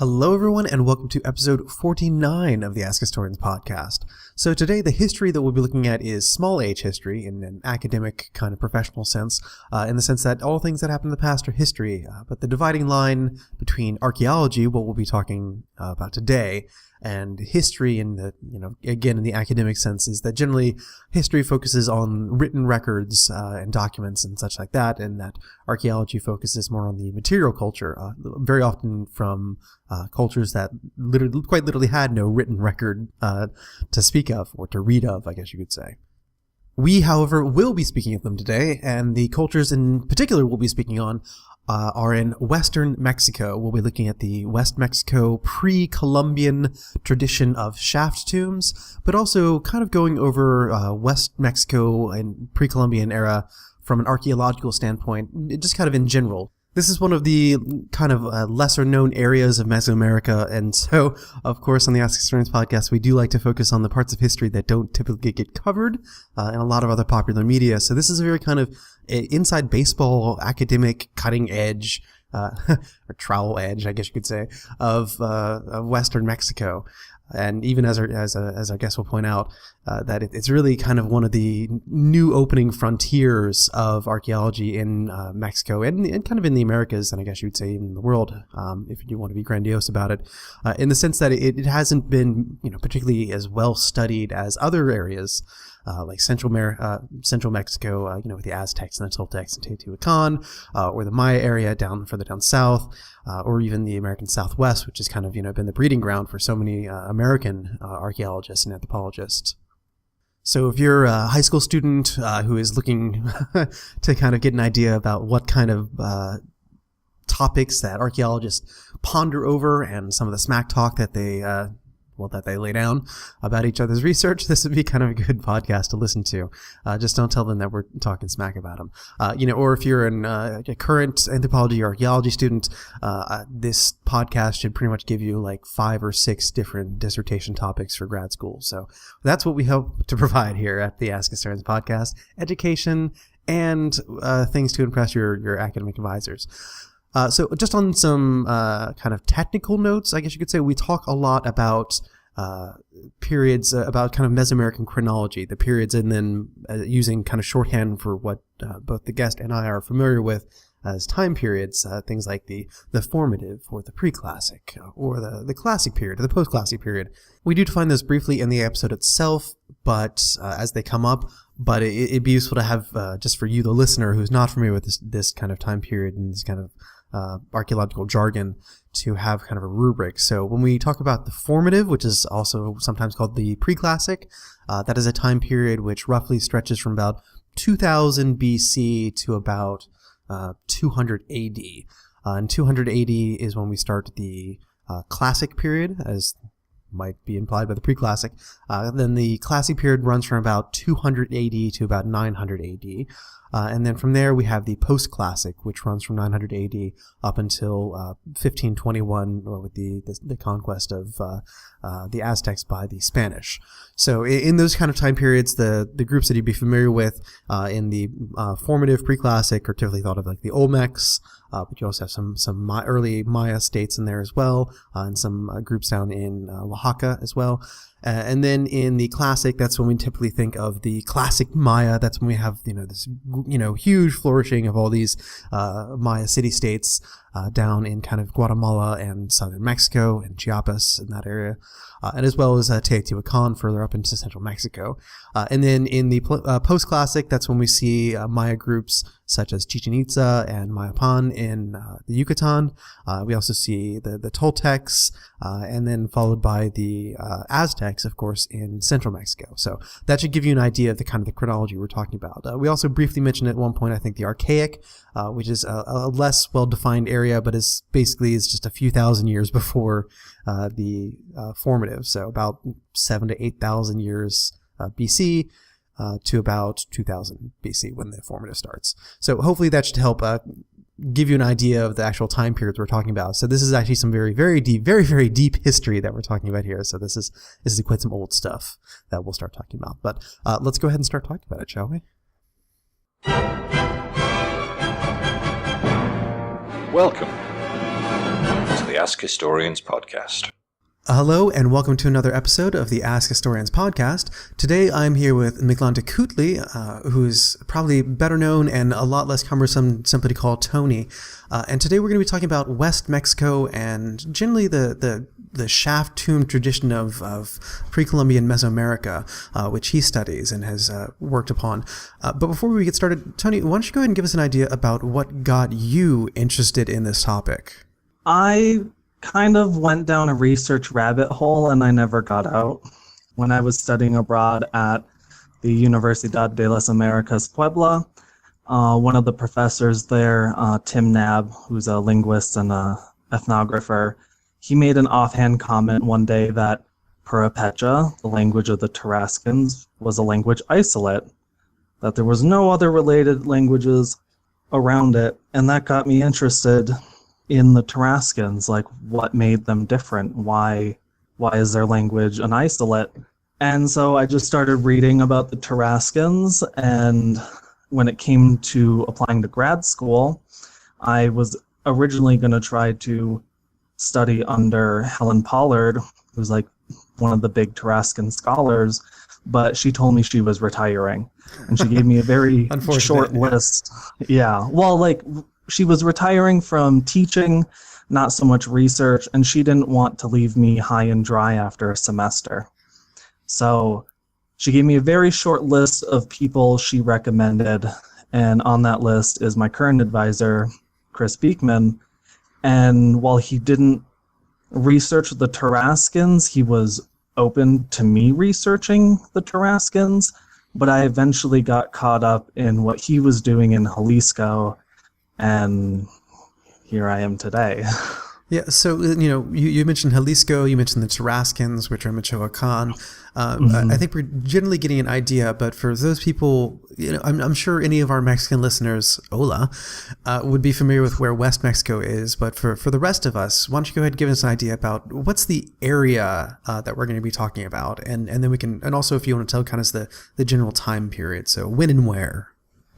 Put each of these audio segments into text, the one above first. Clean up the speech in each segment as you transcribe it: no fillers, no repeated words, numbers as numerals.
Hello everyone and welcome to episode 49 of the Ask Historians podcast. So today the history that we'll be looking at is small age history in an academic kind of professional sense, in the sense that all things that happen in the past are history, but the dividing line between archaeology, what we'll be talking about today, and history in the, again in the academic sense, is that generally history focuses on written records and documents and such like that, and that archaeology focuses more on the material culture, very often from cultures that quite literally had no written record to speak of, or to read of, I guess you could say. We, however, will be speaking of them today, and the cultures in particular we'll be speaking on are in Western Mexico. We'll be looking at the West Mexico pre-Columbian tradition of shaft tombs, but also kind of going over West Mexico and pre-Columbian era from an archaeological standpoint, just kind of in general. This is one of the kind of lesser-known areas of Mesoamerica, and so, of course, on the Ask Historians podcast, we do like to focus on the parts of history that don't typically get covered in a lot of other popular media. So this is a very kind of inside baseball, academic, cutting-edge, or trowel edge, I guess you could say, of Western Mexico. And even as our guest will point out, that it's really kind of one of the new opening frontiers of archaeology in Mexico and kind of in the Americas, and I guess you would say even in the world, if you want to be grandiose about it, in the sense that it hasn't been particularly as well studied as other areas. Like Central Mexico, with the Aztecs and the Toltecs and Teotihuacan, or the Maya area further down south, or even the American Southwest, which has kind of, been the breeding ground for so many American archaeologists and anthropologists. So if you're a high school student who is looking to kind of get an idea about what kind of topics that archaeologists ponder over and some of the smack talk that they lay down about each other's research, this would be kind of a good podcast to listen to. Just don't tell them that we're talking smack about them. Or if you're a current anthropology or archaeology student, this podcast should pretty much give you like 5 or 6 different dissertation topics for grad school. So that's what we hope to provide here at the Ask Historians podcast: education and things to impress your academic advisors. So just on some kind of technical notes, I guess you could say, we talk a lot about periods, about kind of Mesoamerican chronology, the periods, and then using kind of shorthand for what both the guest and I are familiar with as time periods, things like the formative, or the pre-classic, or the classic period, or the post-classic period. We do define those briefly in the episode itself, but as they come up. But it'd be useful to have, just for you, the listener, who's not familiar with this kind of time period and this kind of archaeological jargon, to have kind of a rubric. So when we talk about the formative, which is also sometimes called the pre-classic, that is a time period which roughly stretches from about 2000 BC to about 200 AD. And 200 AD is when we start the classic period, as might be implied by the pre-classic. Then the classic period runs from about 200 AD to about 900 AD. And then from there we have the post-classic, which runs from 900 AD up until 1521, with the conquest of the Aztecs by the Spanish. So in those kind of time periods, the groups that you'd be familiar with in the formative pre-classic are typically thought of like the Olmecs, but you also have some early Maya states in there as well, and some groups down in Oaxaca as well. And then in the classic, that's when we typically think of the classic Maya. That's when we have, this, huge flourishing of all these Maya city-states down in kind of Guatemala and southern Mexico and Chiapas in that area, and as well as Teotihuacan further up into central Mexico. And then in the post-classic, that's when we see Maya groups such as Chichen Itza and Mayapan in the Yucatan. We also see the Toltecs, and then followed by the Aztecs, of course, in central Mexico. So that should give you an idea of the kind of the chronology we're talking about. We also briefly mentioned at one point, I think, the Archaic, which is a less well-defined area, but is just a few thousand years before the formative. So about 7,000 to 8,000 years BC to about 2000 BC when the formative starts. So hopefully that should help give you an idea of the actual time periods we're talking about. So this is actually some very, very deep, very, very deep history that we're talking about here. So this is quite some old stuff that we'll start talking about. But let's go ahead and start talking about it, shall we? Welcome to the the Ask Historians podcast. Hello and welcome to another episode of the Ask Historians podcast. Today I'm here with Mictlantecuhtli, who's probably better known and a lot less cumbersome simply to call Tony. And today we're going to be talking about West Mexico and generally the shaft tomb tradition of pre-Columbian Mesoamerica, which he studies and has worked upon. But before we get started, Tony, why don't you go ahead and give us an idea about what got you interested in this topic? I kind of went down a research rabbit hole and I never got out. When I was studying abroad at the Universidad de las Americas Puebla, one of the professors there, Tim Nab, who's a linguist and an ethnographer, he made an offhand comment one day that Purépecha, the language of the Tarascans, was a language isolate, that there was no other related languages around it, and that got me interested in the Tarascans, like what made them different, why is their language an isolate? And so I just started reading about the Tarascans, and when it came to applying to grad school, I was originally going to try to study under Helen Pollard, who's like one of the big Tarascan scholars, but she told me she was retiring, and she gave me a very short list. Yeah, well, like, she was retiring from teaching, not so much research, and she didn't want to leave me high and dry after a semester. So she gave me a very short list of people she recommended, and on that list is my current advisor, Chris Beekman. And while he didn't research the Tarascans, he was open to me researching the Tarascans, but I eventually got caught up in what he was doing in Jalisco, and here I am today. Yeah, so, you mentioned Jalisco, you mentioned the Tarascans, which are Michoacan. I think we're generally getting an idea, but for those people, I'm sure any of our Mexican listeners, hola, would be familiar with where West Mexico is. But for the rest of us, why don't you go ahead and give us an idea about what's the area that we're going to be talking about? And then we can, and also if you want to tell kind of the general time period, so when and where.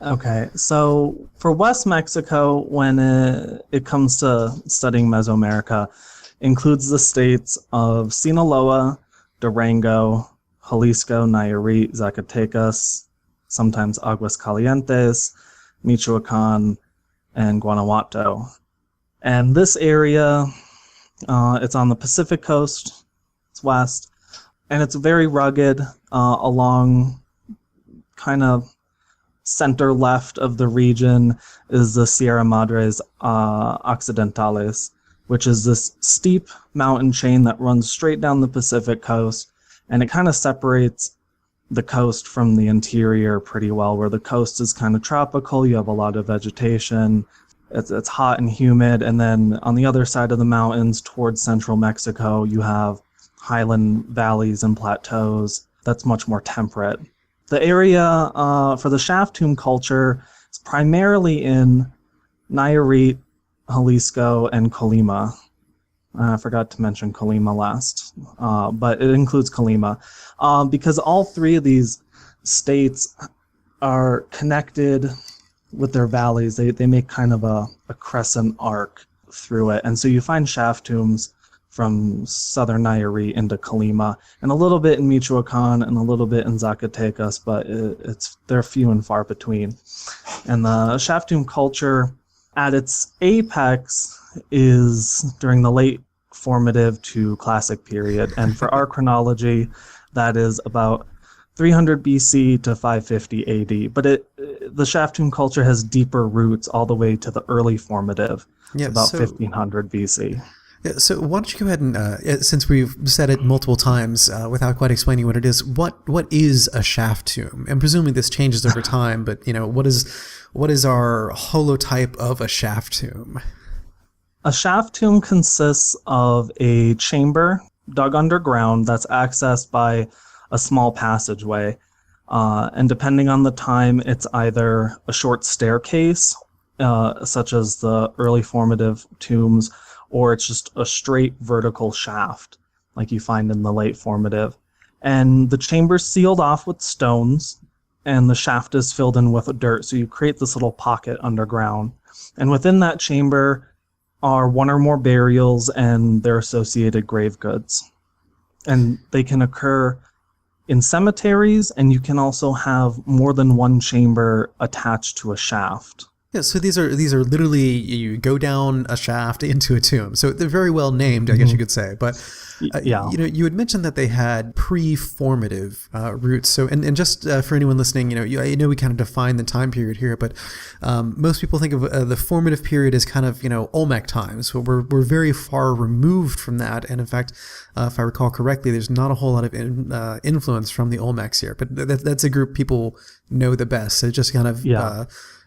Okay, so for West Mexico, when it comes to studying Mesoamerica, includes the states of Sinaloa, Durango, Jalisco, Nayarit, Zacatecas, sometimes Aguascalientes, Michoacan, and Guanajuato. And this area, it's on the Pacific coast, it's west, and it's very rugged along kind of center left of the region is the Sierra Madres Occidentales, which is this steep mountain chain that runs straight down the Pacific coast, and it kind of separates the coast from the interior pretty well, where the coast is kind of tropical, you have a lot of vegetation, it's hot and humid, and then on the other side of the mountains towards central Mexico, you have highland valleys and plateaus that's much more temperate. The area for the shaft tomb culture is primarily in Nayarit, Jalisco, and Colima. I forgot to mention Colima last, but it includes Colima. Because all three of these states are connected with their valleys. They make kind of a crescent arc through it. And so you find shaft tombs from southern Nayarit into Colima, and a little bit in Michoacan and a little bit in Zacatecas, but they're few and far between. And the shaft tomb culture at its apex is during the late formative to classic period, and for our chronology, that is about 300 BC to 550 AD. But the shaft tomb culture has deeper roots all the way to the early formative, about 1500 BC. So why don't you go ahead and, since we've said it multiple times without quite explaining what it is, what is a shaft tomb? And presumably this changes over time, but what is our holotype of a shaft tomb? A shaft tomb consists of a chamber dug underground that's accessed by a small passageway, and depending on the time, it's either a short staircase, such as the early formative tombs, or it's just a straight vertical shaft, like you find in the late formative. And the chamber's sealed off with stones, and the shaft is filled in with dirt, so you create this little pocket underground. And within that chamber are one or more burials and their associated grave goods. And they can occur in cemeteries, and you can also have more than one chamber attached to a shaft. Yeah, so these are literally, you go down a shaft into a tomb. So they're very well named, I guess you could say. But yeah, you had mentioned that they had pre-formative roots. So and just for anyone listening, I know we kind of define the time period here, but most people think of the formative period as kind of Olmec times. So we're very far removed from that. And in fact, if I recall correctly, there's not a whole lot of influence from the Olmecs here. But that's a group people know the best. So just kind of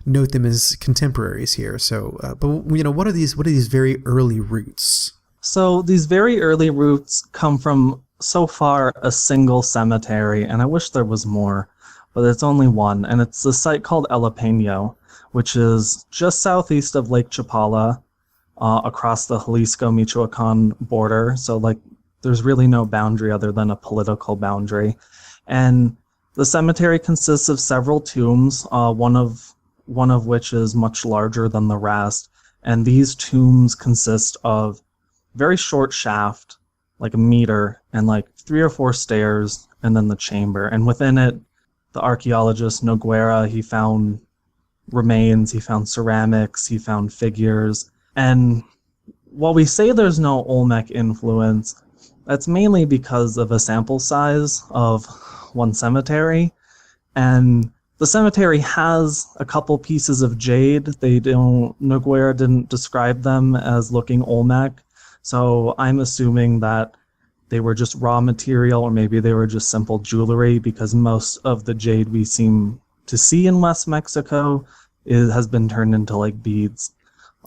note them as contemporaries here. So, but what are these very early roots? So these very early roots come from, so far, a single cemetery, and I wish there was more, but it's only one, and it's the site called Elapeño, which is just southeast of Lake Chapala, across the Jalisco-Michoacan border. So there's really no boundary other than a political boundary, and the cemetery consists of several tombs, one of which is much larger than the rest. And these tombs consist of very short shaft, like a meter, and 3 or 4 stairs, and then the chamber. And within it, the archaeologist Noguera, he found remains, he found ceramics, he found figures. And while we say there's no Olmec influence, that's mainly because of a sample size of one cemetery. And the cemetery has a couple pieces of jade. Noguera didn't describe them as looking Olmec, so I'm assuming that they were just raw material, or maybe they were just simple jewelry, because most of the jade we seem to see in West Mexico has been turned into beads.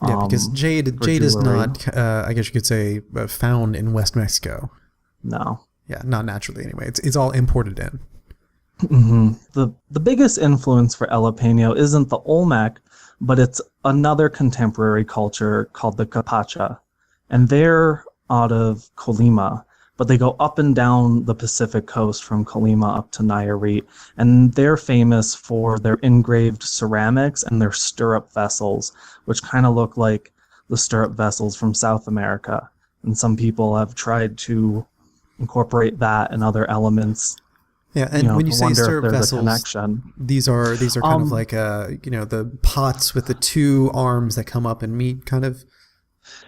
Yeah, because jade is not, I guess you could say, found in West Mexico. No. Yeah, not naturally anyway. It's all imported in. Mm-hmm. The biggest influence for Elapeño isn't the Olmec, but it's another contemporary culture called the Capacha, and they're out of Colima, but they go up and down the Pacific coast from Colima up to Nayarit, and they're famous for their engraved ceramics and their stirrup vessels, which kind of look like the stirrup vessels from South America, and some people have tried to incorporate that and other elements. Yeah, and when you say stirrup vessels, these are kind of like the pots with the 2 arms that come up and meet, kind of.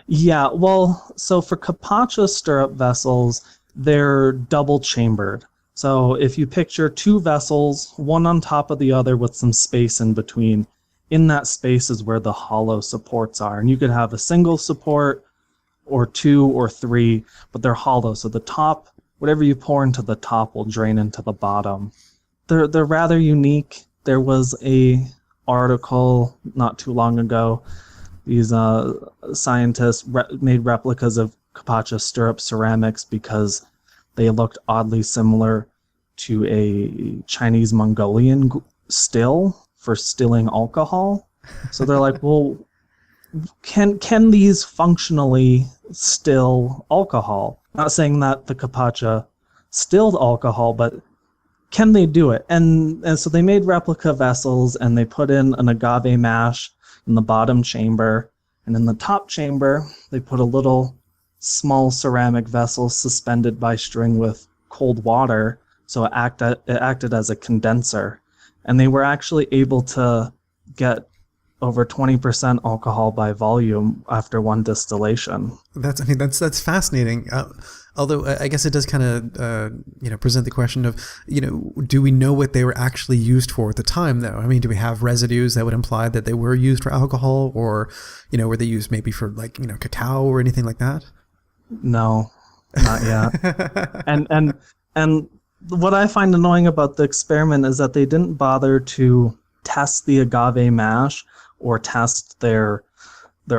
Yeah, well, so for Capacha stirrup vessels, they're double chambered. So if you picture 2 vessels, one on top of the other with some space in between, in that space is where the hollow supports are, and you could have a single support or 2 or 3, but they're hollow. So the top, whatever you pour into the top will drain into the bottom. They're rather unique. There was a article not too long ago. These scientists made replicas of Capacha stirrup ceramics because they looked oddly similar to a Chinese Mongolian still for stilling alcohol. So they're like, well, can these functionally still alcohol? Not saying that the Capacha stilled alcohol, but can they do it? And so they made replica vessels, and they put in an agave mash in the bottom chamber, and in the top chamber they put a little small ceramic vessel suspended by string with cold water, so it acted as a condenser, and they were actually able to get over 20% alcohol by volume after one distillation. That's fascinating. Although I guess it does kind of present the question of do we know what they were actually used for at the time, though? I mean, do we have residues that would imply that they were used for alcohol, or were they used maybe for cacao or anything like that? No, not yet. and what I find annoying about the experiment is that they didn't bother to test the agave mash or test their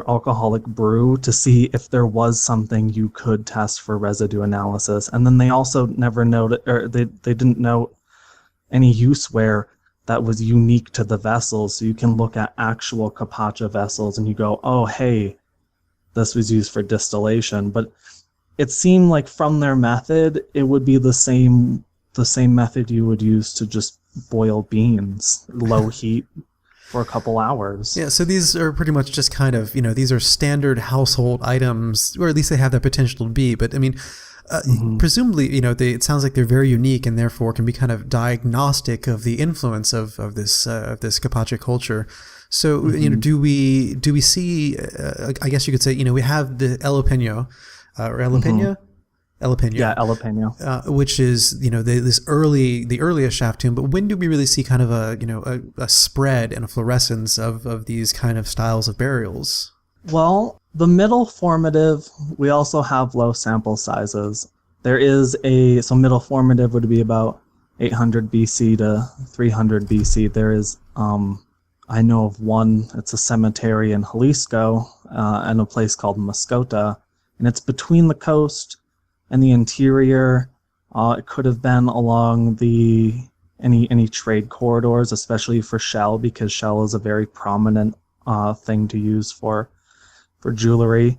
alcoholic brew to see if there was something you could test for residue analysis. And then they also never noted, or they didn't note any use where that was unique to the vessels. So you can look at actual Capacha vessels and you go, oh, hey, this was used for distillation. But it seemed like from their method, it would be the same method you would use to just boil beans, low heat. for a couple hours. Yeah, so these are pretty much just kind of, these are standard household items, or at least they have the potential to be. But I mean, presumably, it sounds like they're very unique and therefore can be kind of diagnostic of the influence of this Capache culture. So, do we see, I guess you could say, we have the El Peño, or El Peño? El Peño. Yeah, El Peño. Which is, the earliest shaft tomb. But when do we really see kind of a spread and a fluorescence of these kind of styles of burials? Well, the middle formative, we also have low sample sizes. There is so middle formative would be about 800 BC to 300 BC. There is, I know of one, it's a cemetery in Jalisco, and a place called Mascota, and it's between the coast and the interior. It could have been along any trade corridors, especially for shell, because shell is a very prominent thing to use for jewelry.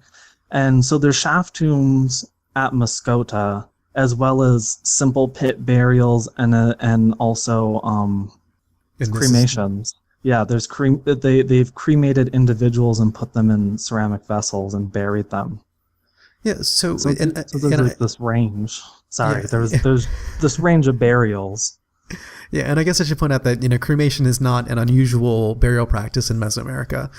And so there's shaft tombs at Mascota, as well as simple pit burials and also cremations. Yeah, there's they've cremated individuals and put them in ceramic vessels and buried them. Yeah, so there's this range. Sorry, there's this range of burials. Yeah, and I guess I should point out that cremation is not an unusual burial practice in Mesoamerica.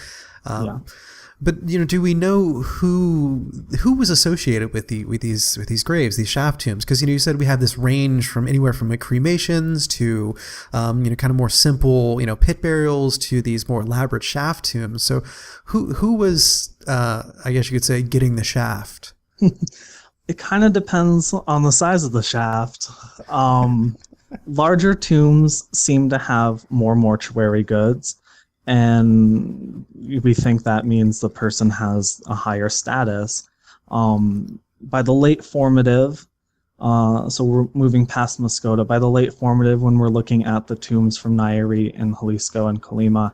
But do we know who was associated with these graves, these shaft tombs? Because you said we have this range from anywhere from cremations to kind of more simple pit burials to these more elaborate shaft tombs. So who was I guess you could say getting the shaft? It kind of depends on the size of the shaft. Larger tombs seem to have more mortuary goods, and we think that means the person has a higher status. By the late formative, so we're moving past Mascota, by the late formative, when we're looking at the tombs from Nayarit and Jalisco and Colima,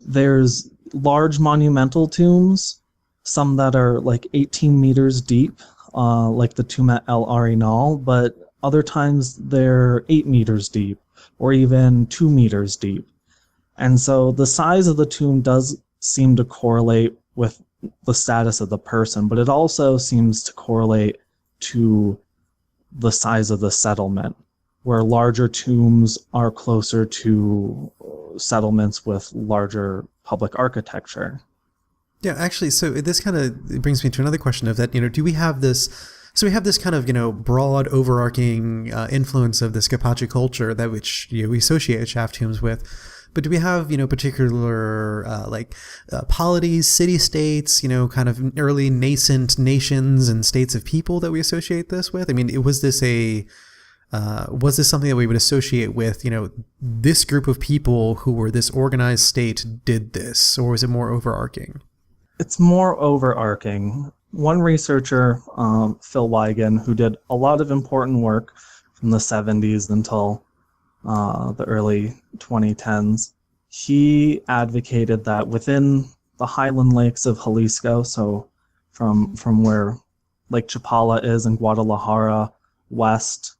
there's large monumental tombs, some that are like 18 meters deep, like the tomb at El Arenal, but other times they're 8 meters deep or even 2 meters deep. And so the size of the tomb does seem to correlate with the status of the person, but it also seems to correlate to the size of the settlement, where larger tombs are closer to settlements with larger public architecture. Yeah, actually, so this kind of brings me to another question of that, do we have this, so we have this kind of, broad overarching influence of this Capache culture that which we associate shaft tombs with, but do we have, particular polities, city-states, kind of early nascent nations and states of people that we associate this with? I mean, was this something that we would associate with, this group of people who were this organized state did this, or was it more overarching? It's more overarching. One researcher, Phil Ligon, who did a lot of important work from the 70s until the early 2010s, he advocated that within the highland lakes of Jalisco, so from where Lake Chapala is in Guadalajara, west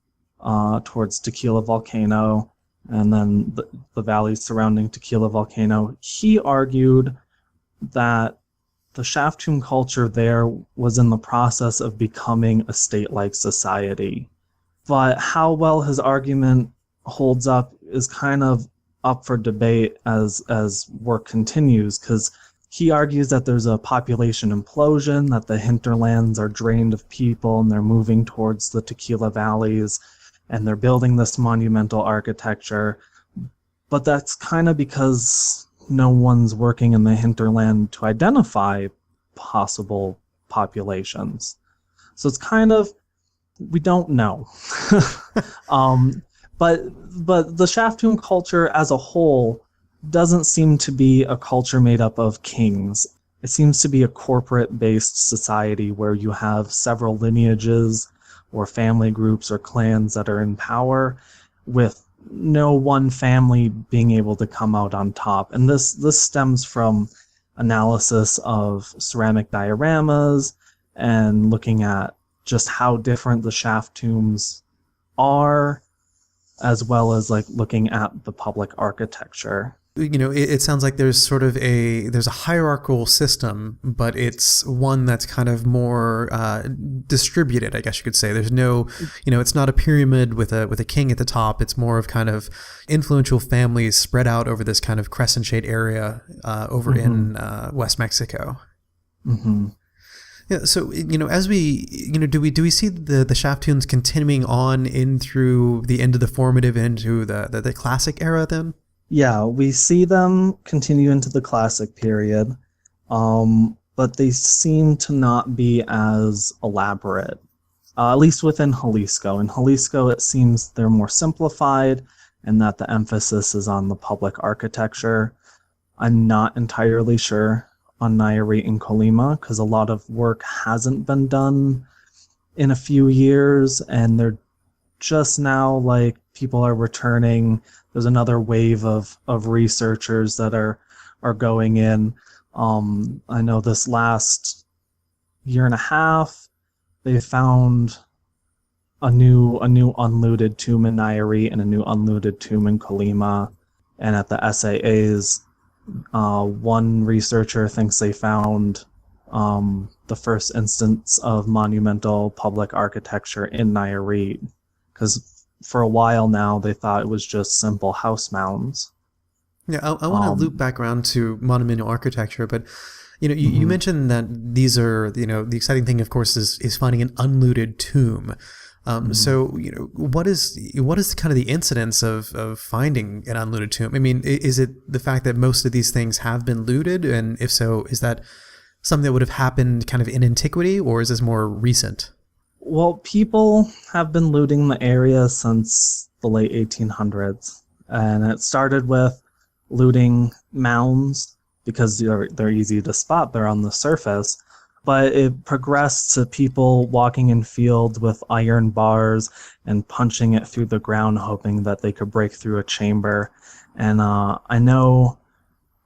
towards Tequila Volcano, and then the valleys surrounding Tequila Volcano, he argued that the shaft tomb culture there was in the process of becoming a state-like society. But how well his argument holds up is kind of up for debate as work continues, because he argues that there's a population implosion, that the hinterlands are drained of people and they're moving towards the Tequila valleys and they're building this monumental architecture. But that's kind of because no one's working in the hinterland to identify possible populations. So it's kind of, we don't know. But the shaft tomb culture as a whole doesn't seem to be a culture made up of kings. It seems to be a corporate-based society where you have several lineages or family groups or clans that are in power, with no one family being able to come out on top. And this stems from analysis of ceramic dioramas and looking at just how different the shaft tombs are. as well as like looking at the public architecture. It sounds like there's sort of there's a hierarchical system, but it's one that's kind of more distributed, I guess you could say. There's no, it's not a pyramid with a king at the top. It's more of kind of influential families spread out over this kind of crescent shade area over in West Mexico. Mm-hmm. Yeah. So, as we, do we see the shaft tombs continuing on in through the end of the formative into the classic era then? Yeah, we see them continue into the classic period, but they seem to not be as elaborate, at least within Jalisco. In Jalisco, it seems they're more simplified and that the emphasis is on the public architecture. I'm not entirely sure on Nayarit and Colima because a lot of work hasn't been done in a few years, and they're just now, like, people are returning. There's another wave of researchers that are going in. I know this last year and a half, they found a new unlooted tomb in Nayarit and a new unlooted tomb in Colima. And at the SAAs, one researcher thinks they found the first instance of monumental public architecture in Nayarit, because for a while now they thought it was just simple house mounds. Yeah, I want to loop back around to monumental architecture, but you mentioned that these are, the exciting thing, of course, is finding an unlooted tomb. So, what is kind of the incidence of finding an unlooted tomb? I mean, is it the fact that most of these things have been looted? And if so, is that something that would have happened kind of in antiquity, or is this more recent? Well, people have been looting the area since the late 1800s. And it started with looting mounds because they're easy to spot. They're on the surface. But it progressed to people walking in fields with iron bars and punching it through the ground, hoping that they could break through a chamber. And I know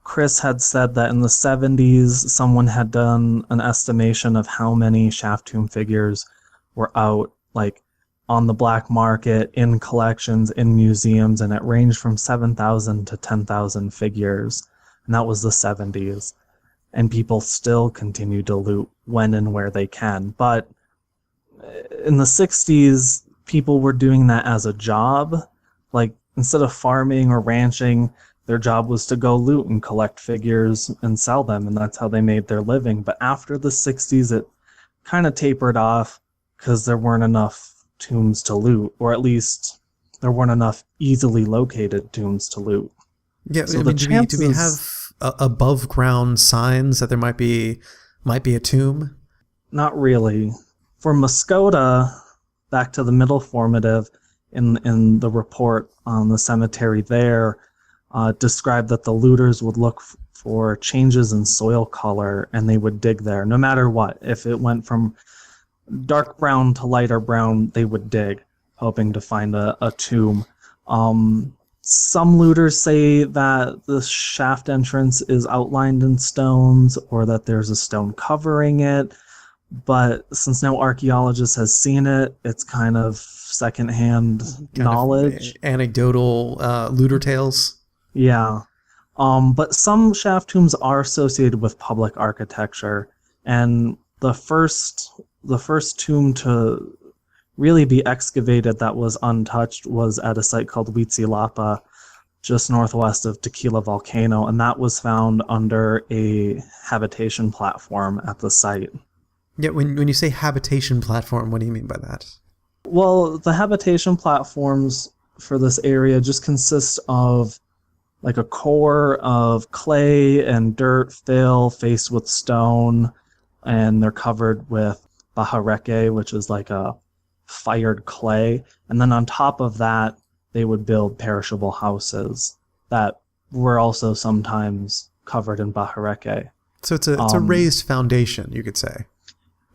Chris had said that in the 70s, someone had done an estimation of how many shaft tomb figures were out, like, on the black market, in collections, in museums, and it ranged from 7,000 to 10,000 figures. And that was the 70s. And people still continue to loot when and where they can. But in the 60s, people were doing that as a job. Like, instead of farming or ranching, their job was to go loot and collect figures and sell them, and that's how they made their living. But after the 60s, it kind of tapered off because there weren't enough tombs to loot, or at least there weren't enough easily located tombs to loot. Yeah, so do we have above ground signs that there might be a tomb? Not really. For Muskota, back to the middle formative, in the report on the cemetery there, described that the looters would look for changes in soil color, and they would dig there no matter what. If it went from dark brown to lighter brown, they would dig, hoping to find a tomb. Some looters say that the shaft entrance is outlined in stones, or that there's a stone covering it, but since no archaeologist has seen it, it's kind of secondhand knowledge. Anecdotal looter tales. Yeah. But some shaft tombs are associated with public architecture, and the first tomb to really be excavated that was untouched was at a site called Huitzilapa, just northwest of Tequila Volcano, and that was found under a habitation platform at the site. Yeah, when you say habitation platform, what do you mean by that? Well, the habitation platforms for this area just consist of like a core of clay and dirt fill faced with stone, and they're covered with bajareke, which is like a fired clay. And then on top of that, they would build perishable houses that were also sometimes covered in bajareke. So it's a raised foundation, you could say.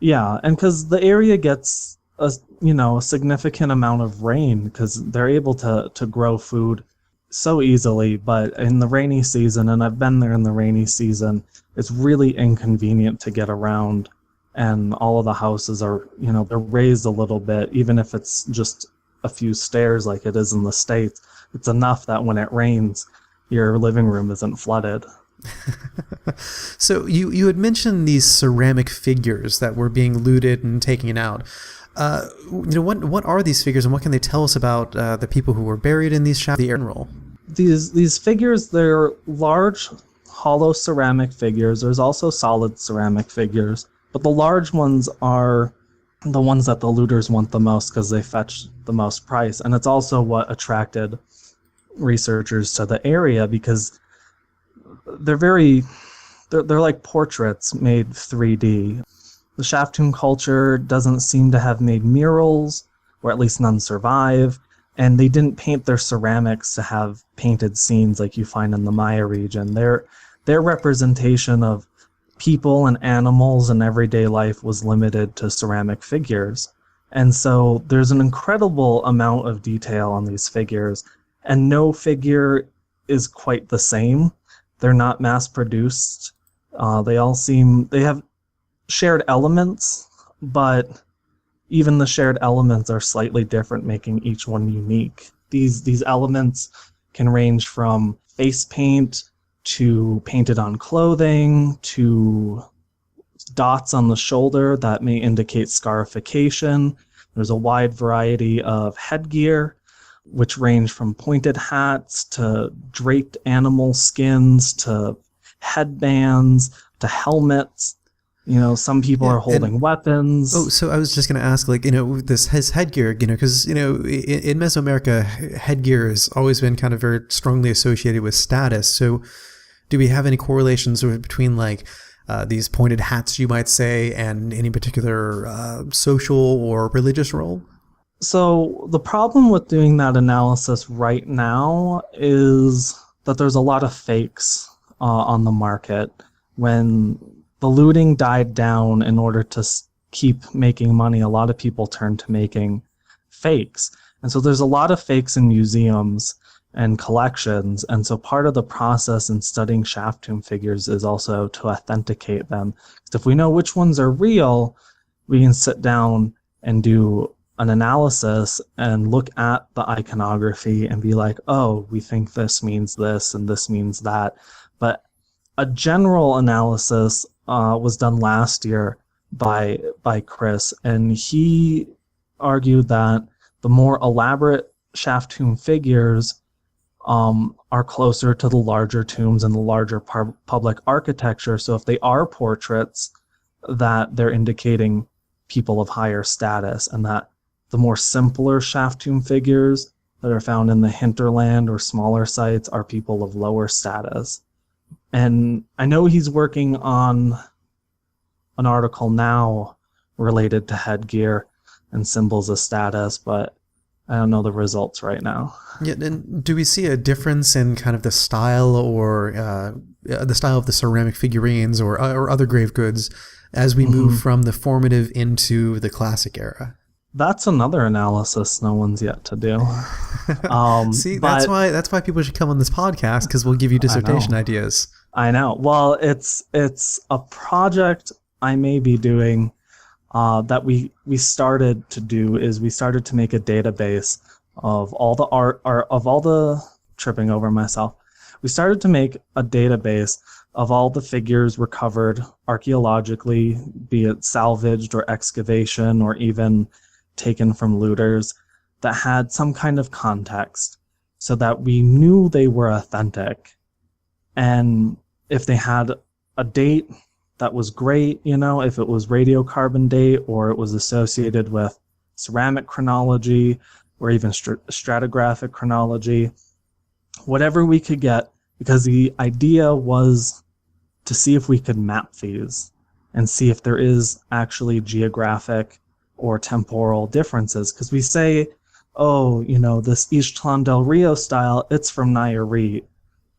Yeah, and because the area gets a significant amount of rain, because they're able to grow food so easily, but in the rainy season, and I've been there in the rainy season, it's really inconvenient to get around, and all of the houses are, they're raised a little bit, even if it's just a few stairs like it is in the States, it's enough that when it rains, your living room isn't flooded. So you had mentioned these ceramic figures that were being looted and taken out. What are these figures, and what can they tell us about the people who were buried in these shafts? The general. These figures, they're large, hollow ceramic figures. There's also solid ceramic figures, but the large ones are the ones that the looters want the most because they fetch the most price, and it's also what attracted researchers to the area because they're like portraits made 3D. The shaft tomb culture doesn't seem to have made murals, or at least none survive, and they didn't paint their ceramics to have painted scenes like you find in the Maya region. Their representation of people and animals and everyday life was limited to ceramic figures. And so there's an incredible amount of detail on these figures, and no figure is quite the same. They're not mass-produced. They have shared elements, but even the shared elements are slightly different, making each one unique. These elements can range from face paint to painted on clothing to dots on the shoulder that may indicate scarification. There's a wide variety of headgear, which range from pointed hats to draped animal skins to headbands to helmets. Some people are holding weapons. Oh, so I was just going to ask, his headgear, because, in Mesoamerica, headgear has always been kind of very strongly associated with status. So do we have any correlations between, these pointed hats, you might say, and any particular social or religious role? So the problem with doing that analysis right now is that there's a lot of fakes on the market. When the looting died down in order to keep making money, a lot of people turned to making fakes. And so there's a lot of fakes in museums and collections. And so part of the process in studying shaft tomb figures is also to authenticate them. Because if we know which ones are real, we can sit down and do an analysis and look at the iconography and be like, oh, we think this means this and this means that. But a general analysis was done last year by Chris, and he argued that the more elaborate shaft tomb figures are closer to the larger tombs and the larger public architecture. So if they are portraits, that they're indicating people of higher status, and that the more simpler shaft tomb figures that are found in the hinterland or smaller sites are people of lower status. And I know he's working on an article now related to headgear and symbols of status, but I don't know the results right now. Yeah, and do we see a difference in kind of the style or the style of the ceramic figurines or other grave goods as we move from the formative into the classic era? That's another analysis no one's yet to do. See, that's why people should come on this podcast, because we'll give you dissertation ideas. I know. Well, it's a project I may be doing that we started to do is we started to make a database of all the art or of all the tripping over myself. We started to make a database of all the figures recovered archaeologically, be it salvaged or excavation or even taken from looters, that had some kind of context so that we knew they were authentic. And if they had a date, that was great, if it was radiocarbon date or it was associated with ceramic chronology or even stratigraphic chronology, whatever we could get, because the idea was to see if we could map these and see if there is actually geographic or temporal differences. Because we say, oh, this Ixtlan del Rio style, it's from Nayarit,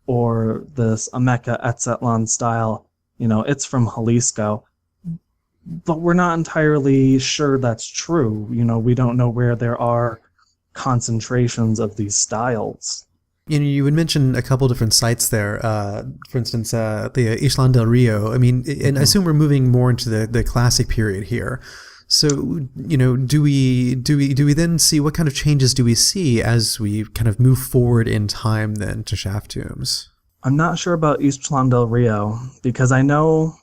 or this Ameca Etzatlan style, it's from Jalisco. But we're not entirely sure that's true. We don't know where there are concentrations of these styles. You would mention a couple different sites there. For instance, the Ixtlan del Rio. I mean, and I assume we're moving more into the classic period here. So, do we then see what kind of changes do we see as we kind of move forward in time then to shaft tombs? I'm not sure about Ixtlan del Rio because I know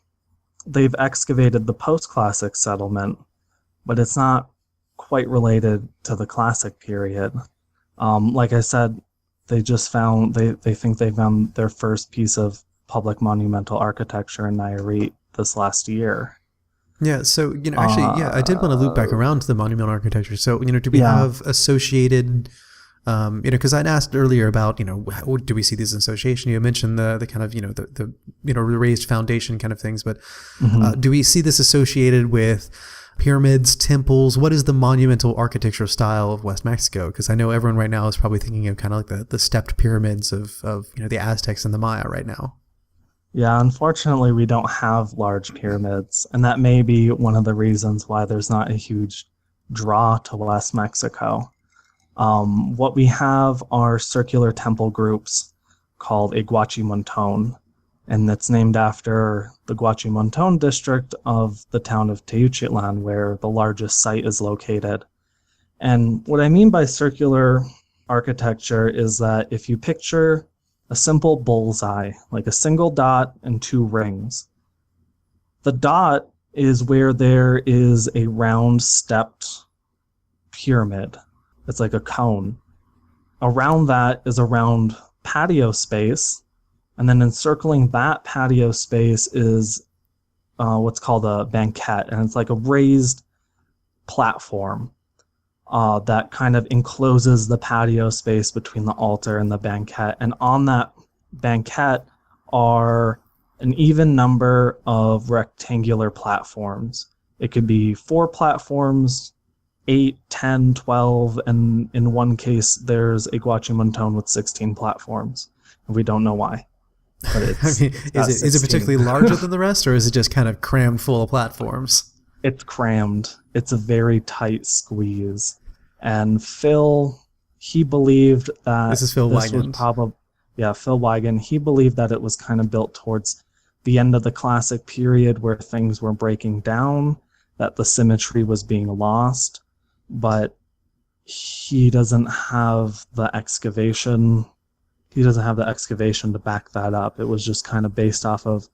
they've excavated the post-classic settlement, but it's not quite related to the classic period. Like I said, they think they found their first piece of public monumental architecture in Nayarit this last year. Yeah, so, I did want to loop back around to the monumental architecture. So, do we have associated, because I'd asked earlier about, how do we see this association? You mentioned the kind of, the raised foundation kind of things, but do we see this associated with pyramids, temples? What is the monumental architecture style of West Mexico? Because I know everyone right now is probably thinking of kind of like the stepped pyramids of the Aztecs and the Maya right now. Yeah, unfortunately, we don't have large pyramids, and that may be one of the reasons why there's not a huge draw to West Mexico. What we have are circular temple groups called a guachimontone, and that's named after the Guachimonton district of the town of Teuchitlan, where the largest site is located. And what I mean by circular architecture is that if you picture a simple bullseye, like a single dot and two rings. The dot is where there is a round stepped pyramid. It's like a cone. Around that is a round patio space, and then encircling that patio space is what's called a banquette, and it's like a raised platform that kind of encloses the patio space between the altar and the banquette. And on that banquette are an even number of rectangular platforms. It could be 4 platforms, 8, 10, 12, and in one case there's a guachimontone with 16 platforms. We don't know why. But it's, is it particularly larger than the rest, or is it just kind of crammed full of platforms? It's crammed. It's a very tight squeeze. And Phil, he believed that this is Phil Wiegand. Phil Wiegand. He believed that it was kind of built towards the end of the classic period where things were breaking down, that the symmetry was being lost, but he doesn't have the excavation. He doesn't have the excavation to back that up. It was just kind of based off of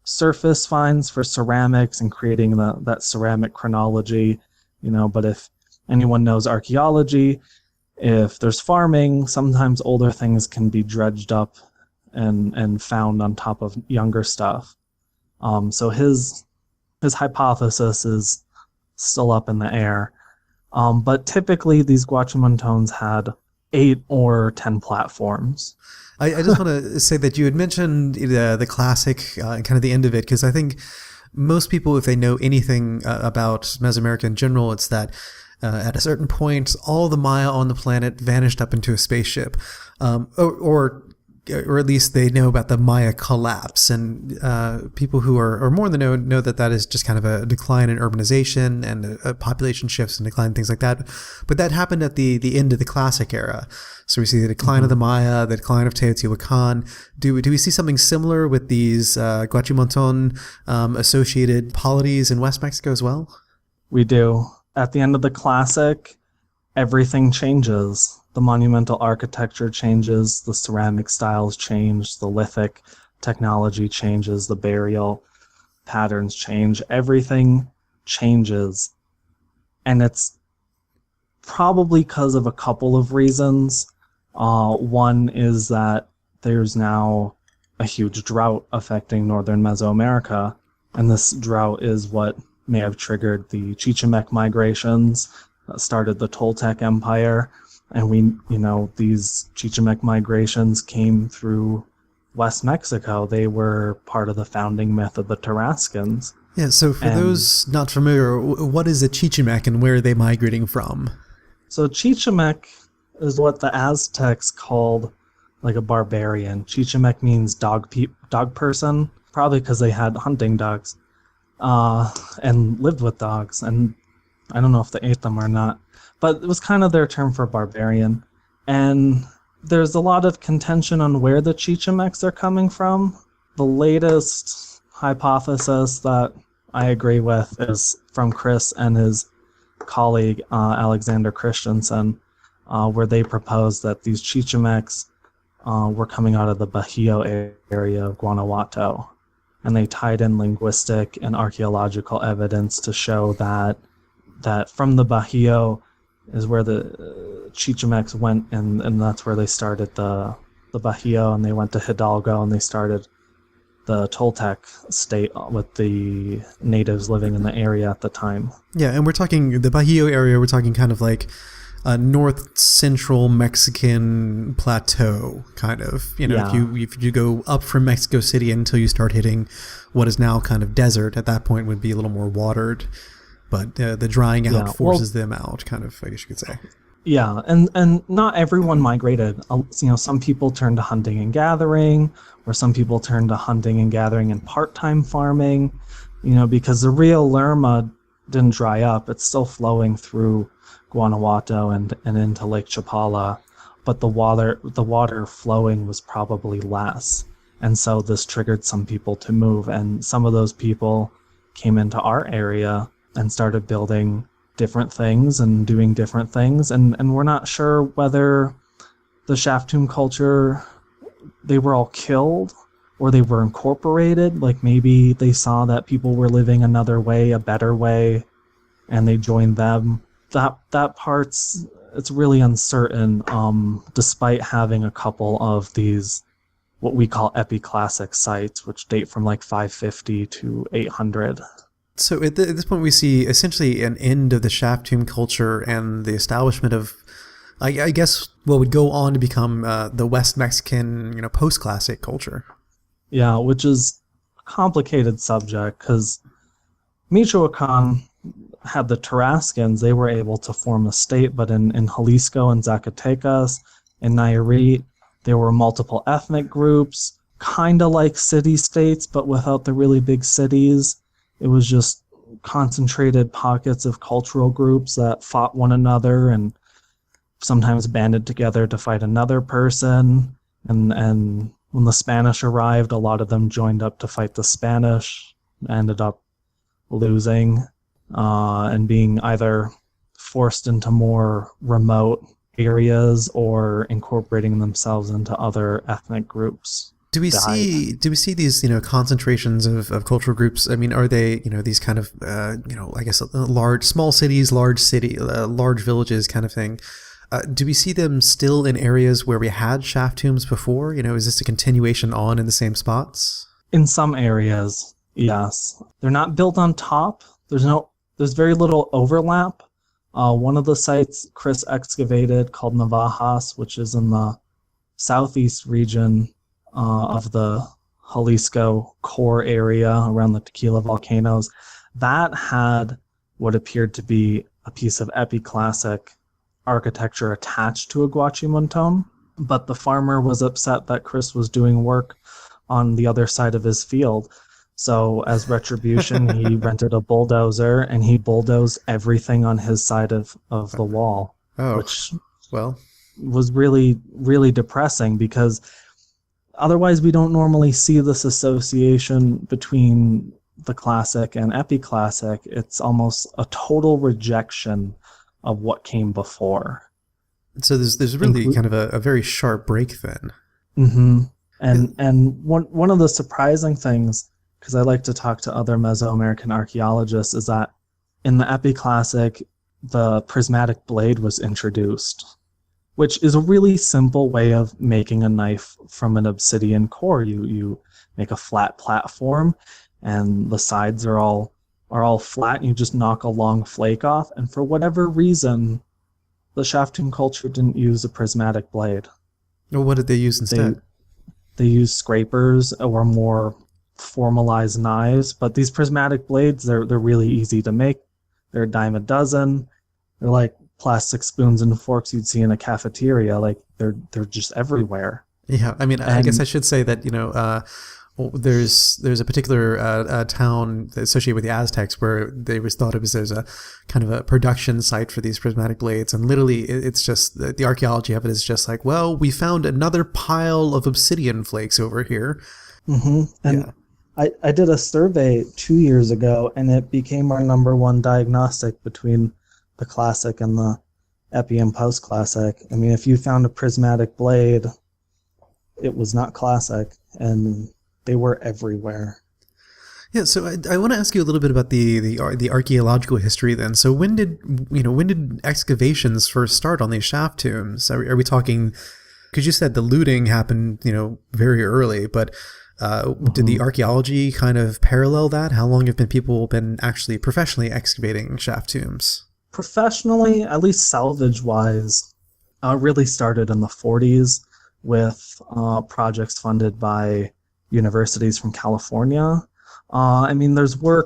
surface finds for ceramics and creating that ceramic chronology, but if anyone knows archaeology, if there's farming, sometimes older things can be dredged up and found on top of younger stuff. So his hypothesis is still up in the air. But typically these guachimontones had 8 or 10 platforms. I just want to say that you had mentioned the classic and kind of the end of it, because I think most people, if they know anything about Mesoamerica in general, it's that at a certain point, all the Maya on the planet vanished up into a spaceship, or at least they know about the Maya collapse. And people who are more in the know that that is just kind of a decline in urbanization and a population shifts and decline, things like that. But that happened at the end of the classic era. So we see the decline of the Maya, the decline of Teotihuacan. Do we see something similar with these Guachimonton associated polities in West Mexico as well? We do. At the end of the classic, everything changes. The monumental architecture changes, the ceramic styles change, the lithic technology changes, the burial patterns change. Everything changes. And it's probably because of a couple of reasons. One is that there's now a huge drought affecting northern Mesoamerica, and this drought is what may have triggered the Chichimec migrations that started the Toltec Empire. And these Chichimec migrations came through West Mexico. They were part of the founding myth of the Tarascans. Yeah, so for those not familiar, what is a Chichimec and where are they migrating from? So Chichimec is what the Aztecs called like a barbarian. Chichimec means dog person, probably because they had hunting dogs and lived with dogs. And I don't know if they ate them or not. But it was kind of their term for barbarian. And there's a lot of contention on where the Chichimecs are coming from. The latest hypothesis that I agree with is from Chris and his colleague Alexander Christensen, where they proposed that these Chichimecs were coming out of the Bajío area of Guanajuato, and they tied in linguistic and archaeological evidence to show that from the Bajío is where the Chichimecs went, and that's where they started the Bajío, and they went to Hidalgo, and they started the Toltec state with the natives living in the area at the time. Yeah, and we're talking the Bajío area, we're talking kind of like a north central Mexican plateau, kind of. You know, Yeah. if you go up from Mexico City until you start hitting what is now kind of desert, at that point would be a little more watered. But the drying out forces them out, kind of, I guess you could say. Yeah, and not everyone migrated. Some people turned to hunting and gathering, or some people turned to hunting and gathering and part-time farming, because the Rio Lerma didn't dry up. It's still flowing through Guanajuato and into Lake Chapala, but the water flowing was probably less. And so this triggered some people to move, and some of those people came into our area and started building different things and doing different things, and we're not sure whether the shaft tomb culture, they were all killed or they were incorporated. Like maybe they saw that people were living another way, a better way, and they joined them. That part's, it's really uncertain, despite having a couple of these what we call epiclassic sites, which date from like 550 to 800. So at this point, we see essentially an end of the shaft tomb culture and the establishment of, I guess, what would go on to become the West Mexican, post-classic culture. Yeah, which is a complicated subject because Michoacan had the Tarascans. They were able to form a state, but in Jalisco and Zacatecas and Nayarit, there were multiple ethnic groups, kind of like city-states, but without the really big cities. It was just concentrated pockets of cultural groups that fought one another and sometimes banded together to fight another person. And when the Spanish arrived, a lot of them joined up to fight the Spanish, ended up losing and being either forced into more remote areas or incorporating themselves into other ethnic groups. Do we see these concentrations of cultural groups? I mean, are they these kind of I guess small cities, large villages kind of thing? Do we see them still in areas where we had shaft tombs before? Is this a continuation on in the same spots? In some areas, yes. They're not built on top. There's very little overlap. One of the sites Chris excavated called Navajas, which is in the southeast region of the Jalisco core area around the Tequila volcanoes, that had what appeared to be a piece of epiclassic architecture attached to a guachimontone, but the farmer was upset that Chris was doing work on the other side of his field. So as retribution, he rented a bulldozer and he bulldozed everything on his side of the wall, which was really, really depressing because otherwise we don't normally see this association between the classic and epiclassic. It's almost a total rejection of what came before. So there's really kind of a very sharp break then. Mm-hmm. And one of the surprising things, because I like to talk to other Mesoamerican archaeologists, is that in the epiclassic, the prismatic blade was introduced, which is a really simple way of making a knife from an obsidian core. You make a flat platform, and the sides are all flat, and you just knock a long flake off. And for whatever reason, the shaft tomb culture didn't use a prismatic blade. Well, what did they use instead? They used scrapers or more formalized knives. But these prismatic blades, they're really easy to make. They're a dime a dozen. They're like plastic spoons and forks you'd see in a cafeteria. Like they're just everywhere. Yeah, I mean, I guess I should say that there's a particular town associated with the Aztecs where they was thought there's a kind of a production site for these prismatic blades, and literally it's just the archaeology of it is just like, well, we found another pile of obsidian flakes over here. Mm-hmm. And I did a survey 2 years ago, and it became our number one diagnostic between the classic and the epi and post-classic. I mean, if you found a prismatic blade, it was not classic, and they were everywhere. Yeah, so I want to ask you a little bit about the archaeological history then. So when did excavations first start on these shaft tombs? Are we talking? Because you said the looting happened, very early, but did the archaeology kind of parallel that? How long have people been actually professionally excavating shaft tombs? Professionally, at least salvage-wise, really started in the 40s with projects funded by universities from California. I mean, there's been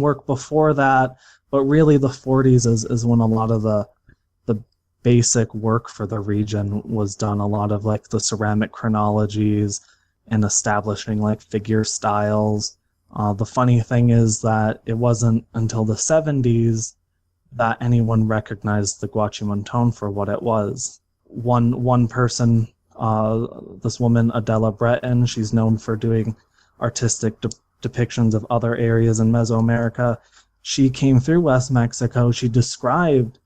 work before that, but really the 40s is when a lot of the basic work for the region was done. A lot of like the ceramic chronologies and establishing like figure styles. The funny thing is that it wasn't until the 70s that anyone recognized the guachimontone for what it was. One person, this woman, Adela Breton, she's known for doing artistic depictions of other areas in Mesoamerica. She came through West Mexico. She described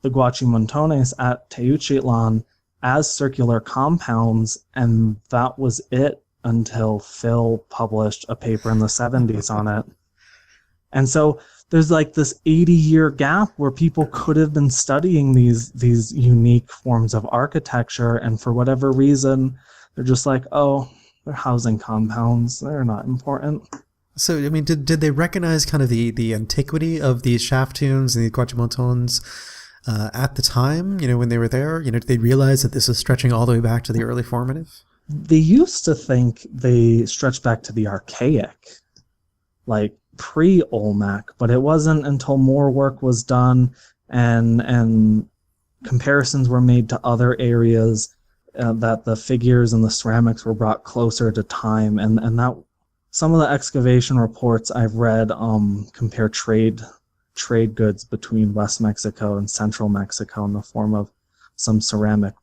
the guachimontones at Teuchitlan as circular compounds, and that was it until Phil published a paper in the 70s on it. And so there's like this 80-year gap where people could have been studying these unique forms of architecture, and for whatever reason, they're just like, oh, they're housing compounds. They're not important. So, I mean, did they recognize kind of the antiquity of these shaft tombs and the guachimontones at the time, when they were there? Did they realize that this is stretching all the way back to the early formative? They used to think they stretched back to the archaic, like pre-Olmec, but it wasn't until more work was done and comparisons were made to other areas that the figures and the ceramics were brought closer to time, and that some of the excavation reports I've read compare trade goods between West Mexico and Central Mexico in the form of some ceramic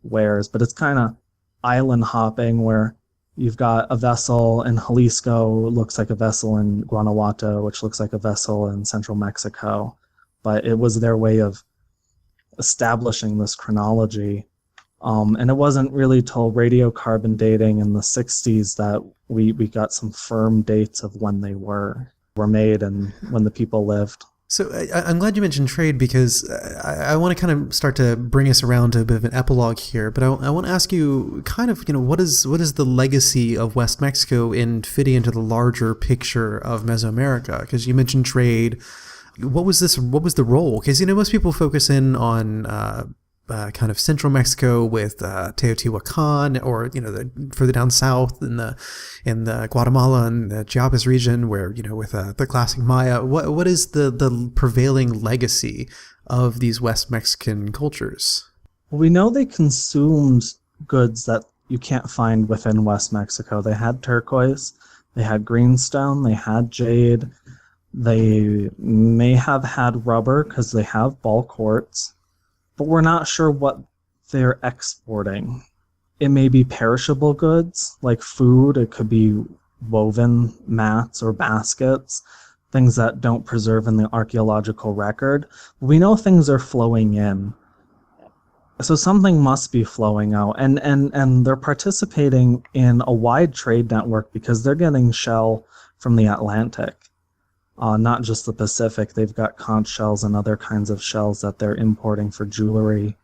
wares, but it's kind of island hopping where you've got a vessel in Jalisco, looks like a vessel in Guanajuato, which looks like a vessel in Central Mexico, but it was their way of establishing this chronology. And it wasn't really till radiocarbon dating in the 60s that we got some firm dates of when they were made and when the people lived. So I'm glad you mentioned trade, because I want to kind of start to bring us around to a bit of an epilogue here. But I want to ask you kind of, what is the legacy of West Mexico in fitting into the larger picture of Mesoamerica? Because you mentioned trade. What was the role? Because, most people focus in on kind of central Mexico with Teotihuacan, or further down south in the Guatemala and the Chiapas region, where with the classic Maya. What is the prevailing legacy of these West Mexican cultures? Well, we know they consumed goods that you can't find within West Mexico. They had turquoise, they had greenstone, they had jade, they may have had rubber because they have ball quartz. But we're not sure what they're exporting. It may be perishable goods, like food. It could be woven mats or baskets, things that don't preserve in the archaeological record. We know things are flowing in. So something must be flowing out. And they're participating in a wide trade network because they're getting shell from the Atlantic. Not just the Pacific. They've got conch shells and other kinds of shells that they're importing for jewelry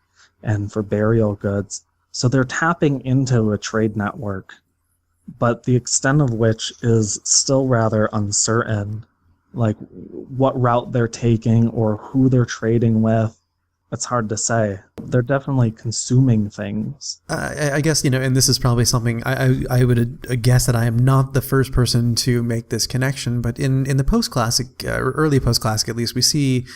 and for burial goods. So they're tapping into a trade network, but the extent of which is still rather uncertain. Like what route they're taking or who they're trading with, it's hard to say. They're definitely consuming things. I guess, and this is probably something I would guess that I am not the first person to make this connection, but in the post-classic, or early post-classic at least, we see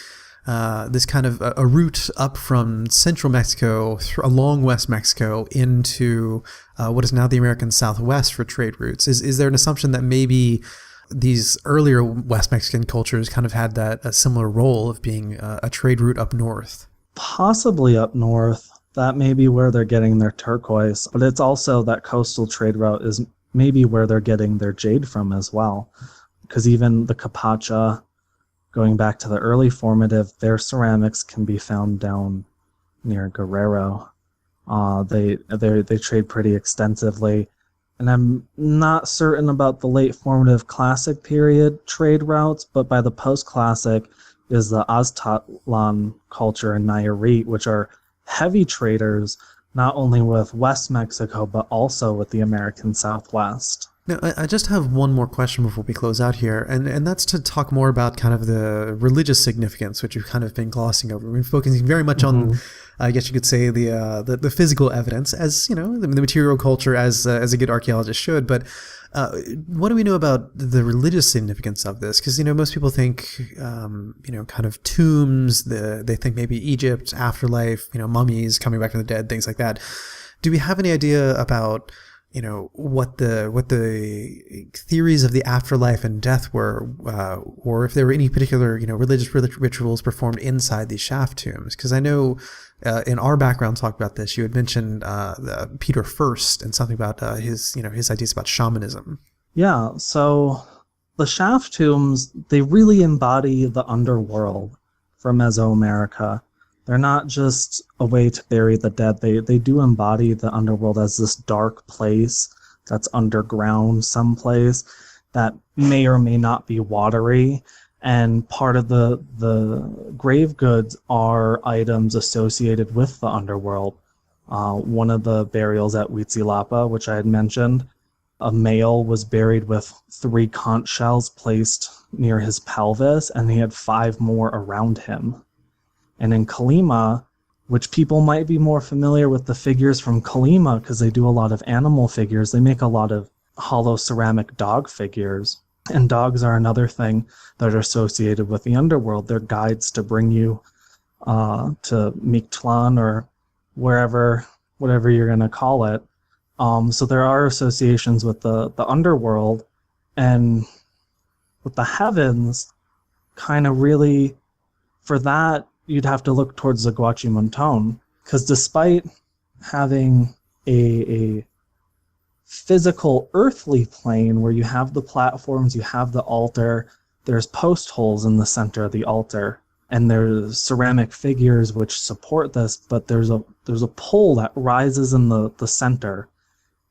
this kind of a route up from central Mexico along West Mexico into what is now the American Southwest for trade routes. Is there an assumption that maybe these earlier West Mexican cultures kind of had a similar role of being a trade route up north? Possibly up north. That may be where they're getting their turquoise, but it's also that coastal trade route is maybe where they're getting their jade from as well. Because even the Capacha, going back to the early formative, their ceramics can be found down near Guerrero. They trade pretty extensively. And I'm not certain about the late formative classic period trade routes, but by the post-classic is the Aztlan culture and Nayarit, which are heavy traders, not only with West Mexico, but also with the American Southwest. Now, I just have one more question before we close out here, and that's to talk more about kind of the religious significance, which you've kind of been glossing over. We've been focusing very much on, I guess you could say, the physical evidence, as, you know, the material culture, as a good archaeologist should. But what do we know about the religious significance of this? Because, you know, most people think, you know, kind of tombs. They think maybe Egypt, afterlife, you know, mummies coming back from the dead, things like that. Do we have any idea about, you know, what the theories of the afterlife and death were, or if there were any particular, you know, religious rituals performed inside these shaft tombs? Because I know in our background talk about this, you had mentioned Peter First and something about his ideas about shamanism. Yeah, so the shaft tombs, they really embody the underworld for Mesoamerica. They're not just a way to bury the dead. They do embody the underworld as this dark place that's underground someplace that may or may not be watery. And part of the grave goods are items associated with the underworld. One of the burials at Huitzilapa, which I had mentioned, a male was buried with 3 conch shells placed near his pelvis, and he had 5 more around him. And in Colima, which people might be more familiar with the figures from Colima because they do a lot of animal figures, they make a lot of hollow ceramic dog figures. And dogs are another thing that are associated with the underworld. They're guides to bring you to Mictlan or whatever you're going to call it. So there are associations with the underworld, and with the heavens, kind of really, for that, you'd have to look towards the guachimontone, because despite having a physical earthly plane where you have the platforms, you have the altar, there's post holes in the center of the altar, and there's ceramic figures which support this, but there's a pole that rises in the center,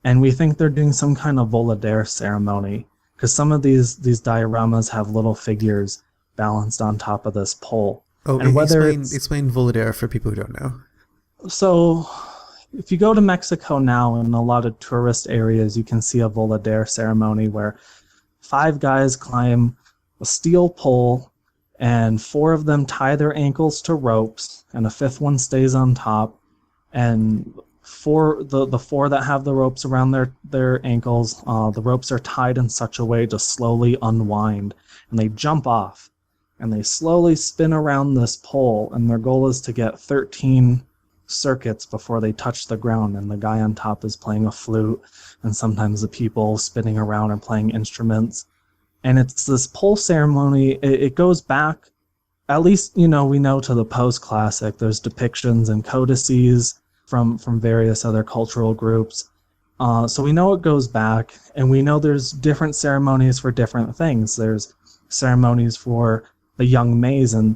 and we think they're doing some kind of Ladera ceremony, because some of these dioramas have little figures balanced on top of this pole. Oh, and explain Voladera for people who don't know. So, if you go to Mexico now, in a lot of tourist areas, you can see a Voladera ceremony where 5 guys climb a steel pole, and 4 of them tie their ankles to ropes, and a 5th one stays on top. And the 4 that have the ropes around their ankles, the ropes are tied in such a way to slowly unwind, and they jump off. And they slowly spin around this pole, and their goal is to get 13 circuits before they touch the ground, and the guy on top is playing a flute, and sometimes the people spinning around are playing instruments. And it's this pole ceremony. It goes back, at least, you know, we know, to the post-classic. There's depictions and codices from various other cultural groups. So we know it goes back, and we know there's different ceremonies for different things. There's ceremonies for the young maize and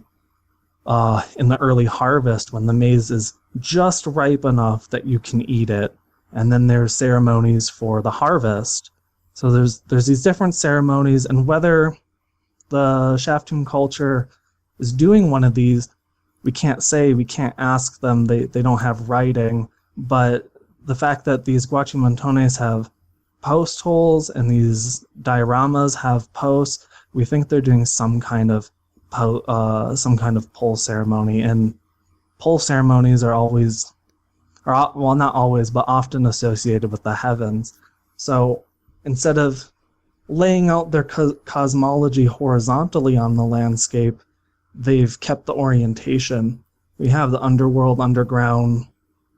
in the early harvest when the maize is just ripe enough that you can eat it. And then there's ceremonies for the harvest. So there's these different ceremonies, and whether the shaft tomb culture is doing one of these, we can't say, we can't ask them, they don't have writing. But the fact that these guachimontones have post holes and these dioramas have posts, we think they're doing some kind of pole ceremony. And pole ceremonies are always, well, not always, but often associated with the heavens. So instead of laying out their cosmology horizontally on the landscape, they've kept the orientation. We have the underworld, underground,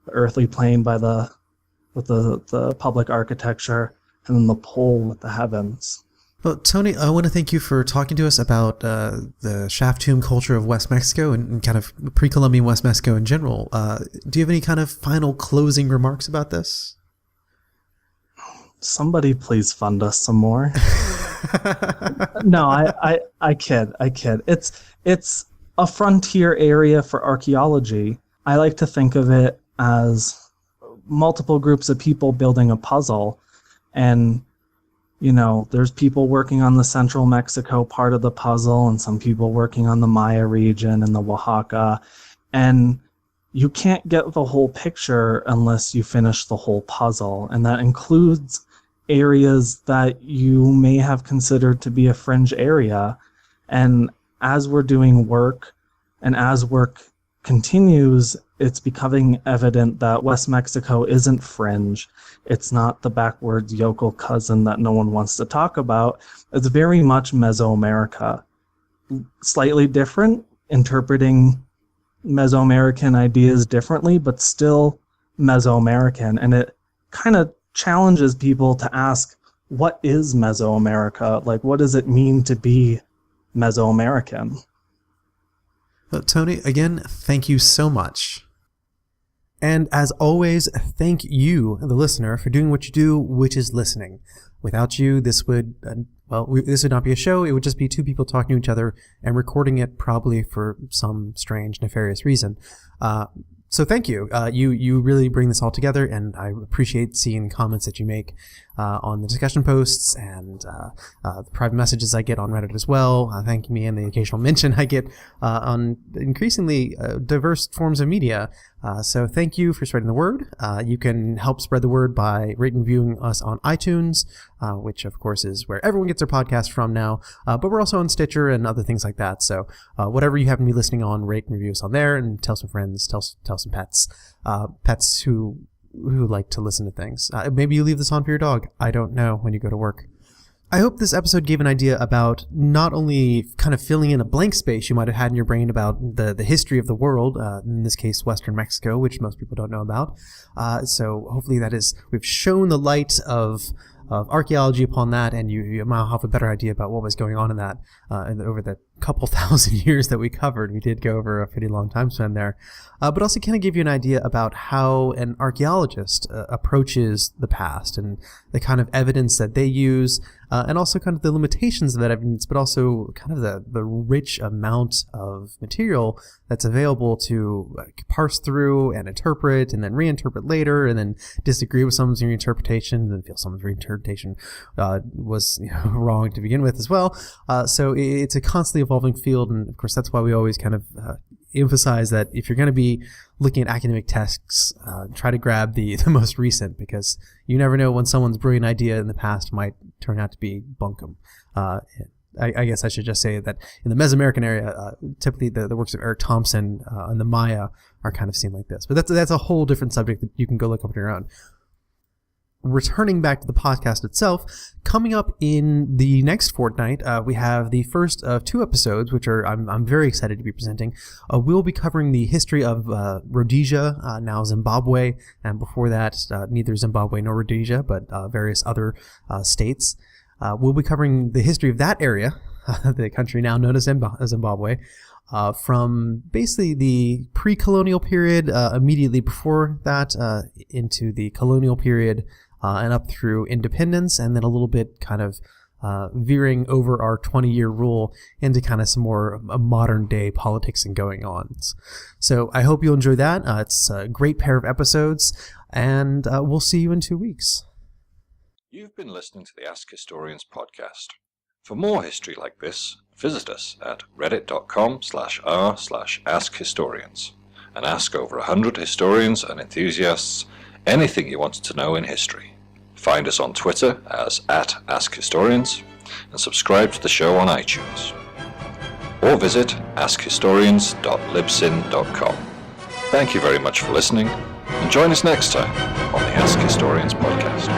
the earthly plane with the public architecture, and then the pole with the heavens. Well, Tony, I want to thank you for talking to us about the shaft tomb culture of West Mexico and kind of pre-Columbian West Mexico in general. Do you have any kind of final closing remarks about this? Somebody please fund us some more. No, I kid. It's a frontier area for archaeology. I like to think of it as multiple groups of people building a puzzle, and there's people working on the central Mexico part of the puzzle and some people working on the Maya region and the Oaxaca, and you can't get the whole picture unless you finish the whole puzzle, and that includes areas that you may have considered to be a fringe area. And as we're doing work and as work continues, it's becoming evident that West Mexico isn't fringe. It's not the backwards yokel cousin that no one wants to talk about. It's very much Mesoamerica. Slightly different, interpreting Mesoamerican ideas differently, but still Mesoamerican. And it kind of challenges people to ask, what is Mesoamerica? Like, what does it mean to be Mesoamerican? Tony, again, thank you so much. And as always, thank you, the listener, for doing what you do, which is listening. Without you, this would not be a show. It would just be two people talking to each other and recording it probably for some strange, nefarious reason. So thank you. You really bring this all together, and I appreciate seeing comments that you make on the discussion posts and the private messages I get on Reddit as well, thanking me, and the occasional mention I get on increasingly diverse forms of media. So thank you for spreading the word. You can help spread the word by rating and reviewing us on iTunes, which of course is where everyone gets their podcast from now. But we're also on Stitcher and other things like that. So whatever you happen to be listening on, rate and review us on there, and tell some friends, tell some pets who like to listen to things. Maybe you leave this on for your dog. I don't know, when you go to work. I hope this episode gave an idea about not only kind of filling in a blank space you might have had in your brain about the history of the world, in this case, Western Mexico, which most people don't know about. So hopefully we've shown the light of archaeology upon that, and you might have a better idea about what was going on in that over the couple thousand years that we covered. We did go over a pretty long time span there. But also kind of give you an idea about how an archaeologist approaches the past and the kind of evidence that they use, and also kind of the limitations of that evidence, but also kind of the rich amount of material that's available to parse through and interpret and then reinterpret later, and then disagree with someone's reinterpretation and then feel someone's reinterpretation was wrong to begin with as well. So it's a constantly evolving field, and of course that's why we always kind of emphasize that if you're going to be looking at academic texts, try to grab the most recent, because you never know when someone's brilliant idea in the past might turn out to be bunkum. I guess I should just say that in the Mesoamerican area, typically the works of Eric Thompson and the Maya are kind of seen like this. But that's a whole different subject that you can go look up on your own. Returning back to the podcast itself, coming up in the next fortnight, we have the first of two episodes, which I'm very excited to be presenting. We'll be covering the history of Rhodesia, now Zimbabwe, and before that, neither Zimbabwe nor Rhodesia, but various other states. We'll be covering the history of that area, the country now known as Zimbabwe, from basically the pre-colonial period, immediately before that, into the colonial period, and up through independence, and then a little bit kind of veering over our 20-year rule into kind of some more modern-day politics and going on. So I hope you'll enjoy that. It's a great pair of episodes, and we'll see you in 2 weeks. You've been listening to the Ask Historians podcast. For more history like this, visit us at reddit.com/r/AskHistorians and ask over 100 historians and enthusiasts anything you want to know in history. Find us on Twitter as @AskHistorians and subscribe to the show on iTunes. Or visit askhistorians.libsyn.com. Thank you very much for listening, and join us next time on the Ask Historians podcast.